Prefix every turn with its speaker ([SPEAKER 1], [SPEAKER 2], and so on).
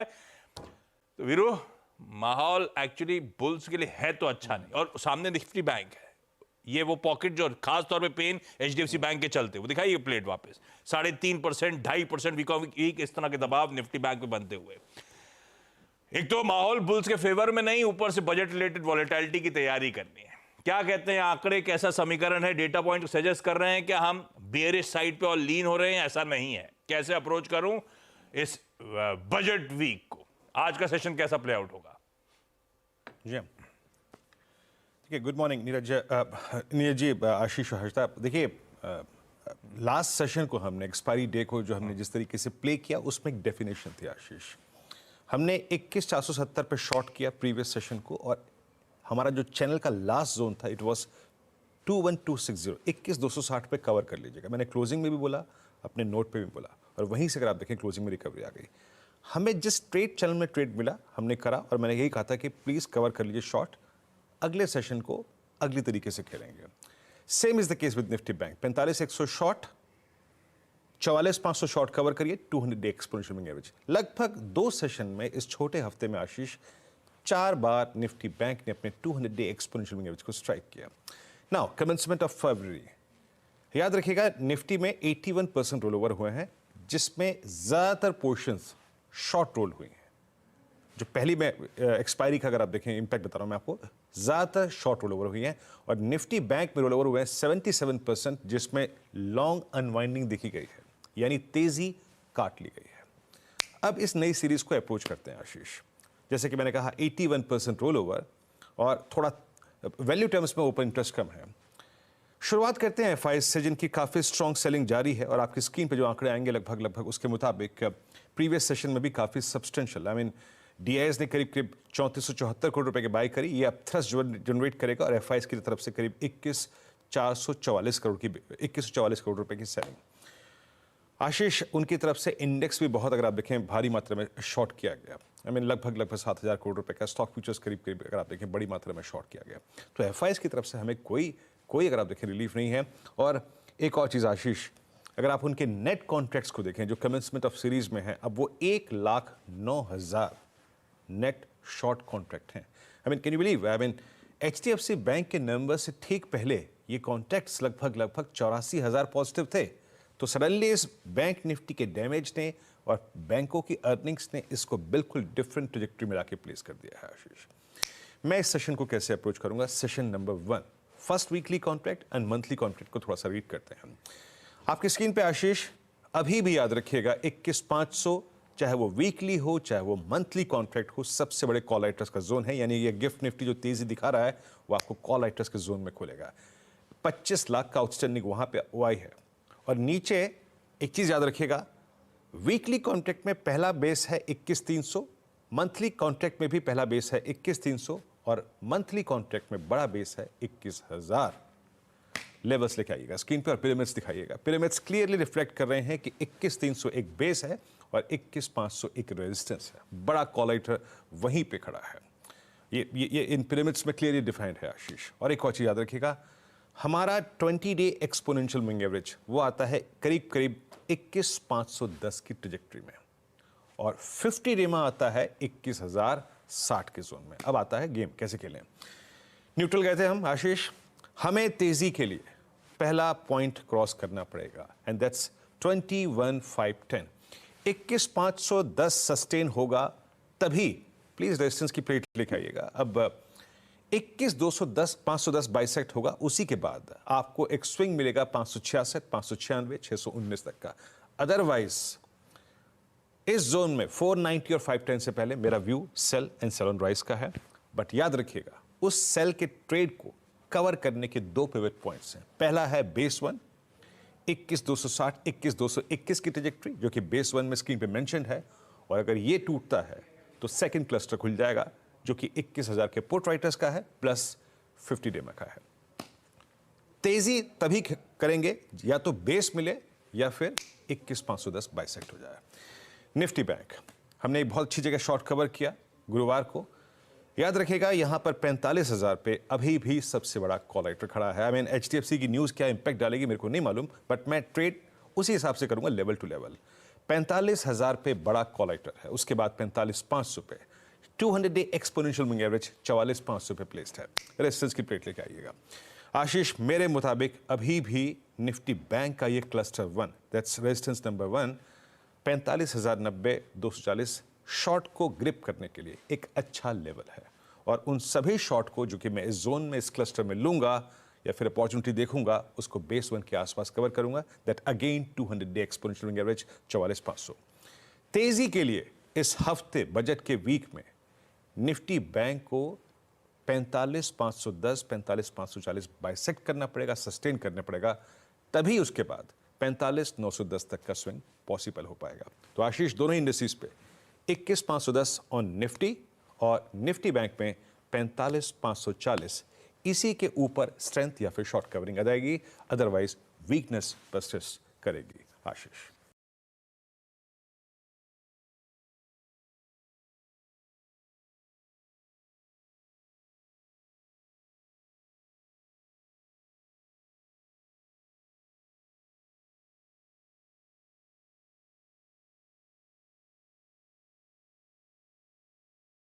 [SPEAKER 1] तो वीरू, माहौल actually bulls के लिए है तो अच्छा नहीं, और सामने निफ्टी बैंक है। ये वो पॉकेट जो खास तौर पे पेन एचडीएफसी बैंक के चलते, वो दिखाइए प्लेट वापस 3.5%, 2.5% वीक, इस तरह के दबाव निफ्टी बैंक पे बनते हुए। एक तो माहौल बुल्स के फेवर में नहीं, ऊपर से बजट रिलेटेड वॉलेटिलिटी की तैयारी करनी है। क्या कहते हैं आंकड़े, कैसा समीकरण है, डेटा पॉइंट सजेस्ट कर रहे हैं कि हम बेयरिश साइड पे और लीन हो रहे हैं? ऐसा नहीं है। कैसे अप्रोच करूं इस बजट वीक को? आज का सेशन कैसा प्ले आउट होगा?
[SPEAKER 2] जी देखिए, गुड मॉर्निंग नीरज जी, आशीष हर्षदा। देखिए, लास्ट सेशन को हमने एक्सपायरी डे को जो हमने जिस तरीके से प्ले किया, उसमें एक डेफिनेशन थी आशीष। हमने 21,470 पे शॉर्ट किया प्रीवियस सेशन को, और हमारा जो चैनल का लास्ट जोन था इट वाज 21,260, 21,260 पे कवर कर लीजिएगा। मैंने क्लोजिंग में भी बोला, अपने नोट पे भी बोला, और वहीं से अगर आप देखें क्लोजिंग में रिकवरी आ गई। हमें जिस ट्रेड चैनल में ट्रेड मिला हमने करा, और मैंने यही कहा था कि प्लीज़ कवर कर लीजिए शॉर्ट, अगले सेशन को अगली तरीके से खेलेंगे। Same is the case with Nifty bank. 45,100 short, 44,500 short cover करिए, 200 डे एक्सपोनेंशियल मूविंग एवरेज। लगभग 2 सेशन में इस छोटे हफ्ते में आशीष 4 बार निफ्टी बैंक ने अपने 200 डे एक्सपोनेंशियल मूविंग एवरेज को स्ट्राइक किया। नाउ कमेंसमेंट ऑफ फरवरी, याद रखिएगा निफ्टी में 81% रोल ओवर हुए हैं, जिसमें ज्यादातर पोर्शंस शॉर्ट रोल हुई हैं। जो पहली में एक्सपायरी का अगर आप देखें इंपैक्ट बता रहा हूं मैं आपको, ज्यादातर शॉर्ट रोल ओवर हुई हैं, और निफ्टी बैंक में रोल ओवर हुए हैं 77%, जिसमें लॉन्ग अनवाइंडिंग देखी गई है, यानी तेजी काट ली गई है। अब इस नई सीरीज को अप्रोच करते हैं आशीष। जैसे कि मैंने कहा 81% रोल ओवर, और थोड़ा वैल्यू टर्म्स में ओपन इंटरेस्ट कम है। शुरुआत करते हैं एफआईएस से, जिनकी काफ़ी स्ट्रॉन्ग सेलिंग जारी है, और आपकी स्क्रीन पे जो आंकड़े आएंगे लगभग उसके मुताबिक प्रीवियस सेशन में भी काफ़ी सब्सटेंशियल, आई मीन डीआईएस ने करीब 3474 करोड़ रुपए की बाई करी। ये अब थ्रस्ट जनरेट करेगा, और एफआईएस की तरफ से करीब 21,444 करोड़ रुपए की सेलिंग। आशीष, उनकी तरफ से इंडेक्स भी बहुत, अगर आप देखें, भारी मात्रा में शॉर्ट किया गया। आई मीन लगभग 7,000 करोड़ रुपए का स्टॉक फ्यूचर्स करीब अगर आप देखें बड़ी मात्रा में शॉर्ट किया गया। तो एफआईएस की तरफ से हमें कोई अगर आप देखें रिलीफ नहीं है। और एक और चीज़ आशीष, अगर आप उनके नेट कॉन्ट्रैक्ट्स को देखें जो कमेंसमेंट ऑफ सीरीज में है, अब वो 1,09,000 नेट शॉर्ट कॉन्ट्रैक्ट हैं। I mean can you believe, I mean HDFC bank के नंबर से ठीक पहले ये कॉन्ट्रैक्ट्स लगभग 84,000 पॉजिटिव थे। तो सडनली इस बैंक निफ्टी के डैमेज ने और बैंकों की अर्निंग्स ने इसको बिल्कुल डिफरेंट ट्रैजेक्टरी में लाके प्लेस कर दिया है आशीष। मैं इस सेशन को कैसे अप्रोच करूंगा? Session number 1, first weekly contract and monthly contract को थोड़ा सा रीड करते हैं। आपकी स्क्रीन पे आशीष अभी भी याद रखिएगा 21,500, चाहे वो वीकली हो चाहे वो मंथली कॉन्ट्रैक्ट हो, सबसे बड़े कॉल राइटर्स का जोन है। यानी ये गिफ्ट निफ्टी जो तेजी दिखा रहा है वो आपको कॉल राइटर्स के जोन में खुलेगा। 25 लाख का आउटस्टैंडिंग वहां पे ओआई है। और नीचे एक चीज याद रखिएगा, वीकली कॉन्ट्रैक्ट में पहला बेस है 21,300, मंथली कॉन्ट्रैक्ट में भी पहला बेस है 21,300, और मंथली कॉन्ट्रैक्ट में बड़ा बेस है 21,000। लेवल्स लेके आइएगा स्क्रीन पर और पिरामिड्स दिखाइएगा। पिरामिड्स क्लियरली रिफ्लेक्ट कर रहे हैं कि 21,300 एक बेस है और 21,500 एक रेजिस्टेंस है। बड़ा कॉल राइटर वहीं पे खड़ा है। ये इन पिरामिड्स में क्लियरली डिफाइंड है आशीष। और एक और चीज याद रखिएगा, हमारा 20 डे एक्सपोनेंशियल मूविंग एवरेज वो आता है करीब 21,510 की ट्रैजेक्टरी में, और 50 डे में आता है 21,060 के जोन में। अब आता है गेम कैसे खेलें। न्यूट्रल गए थे हम आशीष, हमें तेजी के लिए पहला पॉइंट क्रॉस करना पड़ेगा, एंड दैट्स 21,510। 21,510 सस्टेन होगा तभी, प्लीज रेजिस्टेंस की प्लेट लेके आइएगा। अब 21,210 510 बाइसेक्ट होगा, उसी के बाद आपको एक स्विंग मिलेगा 566, 596, 619 तक का। अदरवाइज इस जोन में 490 और 510 से पहले मेरा view sell and sell on rise का है। बट याद रखिएगा उस सेल के ट्रेड को कवर करने के 2 पिवट पॉइंट्स हैं। पहला है बेस 1 21,260, 21,221 की ट्रैजेक्टरी जो कि बेस 1 में स्क्रीन पे मेंशन्ड है, और अगर ये टूटता है तो सेकंड क्लस्टर खुल जाएगा जो कि 21,000 के पुट राइटर्स का है प्लस 50 डे में का है। तेजी तभी करेंगे या तो बेस मिले या फिर 21,510 बाइसेक्ट हो जाए। निफ्टी बैंक हमने एक बहुत अच्छी जगह शॉर्ट कवर किया गुरुवार को। याद रखिएगा यहां पर 45,000 पे अभी भी सबसे बड़ा कॉल राइटर खड़ा है। आई मीन एचडीएफसी की न्यूज क्या इंपैक्ट डालेगी मेरे को नहीं मालूम, बट मैं ट्रेड उसी हिसाब से करूंगा लेवल टू लेवल। 45,000 पे बड़ा कॉलेक्टर है, उसके बाद 45,500 पे 200 डे एक्सपोनेंशियल मूविंग एवरेज 44,500 पे प्लेस्ड है। रेजिस्टेंस की प्लेट लेके आइएगा आशीष। मेरे मुताबिक अभी भी निफ्टी बैंक का ये cluster 1 that's resistance number 1 45,090 240 short को ग्रिप करने के लिए एक अच्छा लेवल है, और उन सभी शॉर्ट को जो कि मैं इस जोन में इस क्लस्टर में लूंगा या फिर अपॉर्चुनिटी देखूंगा उसको बेस 1 के आसपास कवर करूंगा। That again 200 day exponential moving average 44,500। तेजी के लिए इस हफ्ते बजट के वीक में निफ्टी बैंक को 45,510 45,540 बाइसेक्ट करना पड़ेगा, सस्टेन करना पड़ेगा, तभी उसके बाद 45,910 तक का स्विंग पॉसिबल हो पाएगा। तो आशीष दोनों इंडेक्सेस पे 21,510 ऑन निफ्टी और निफ्टी बैंक में 45,540, इसी के ऊपर स्ट्रेंथ या फिर शॉर्ट कवरिंग आ जाएगी, अदरवाइज वीकनेस परसिस्ट करेगी आशीष।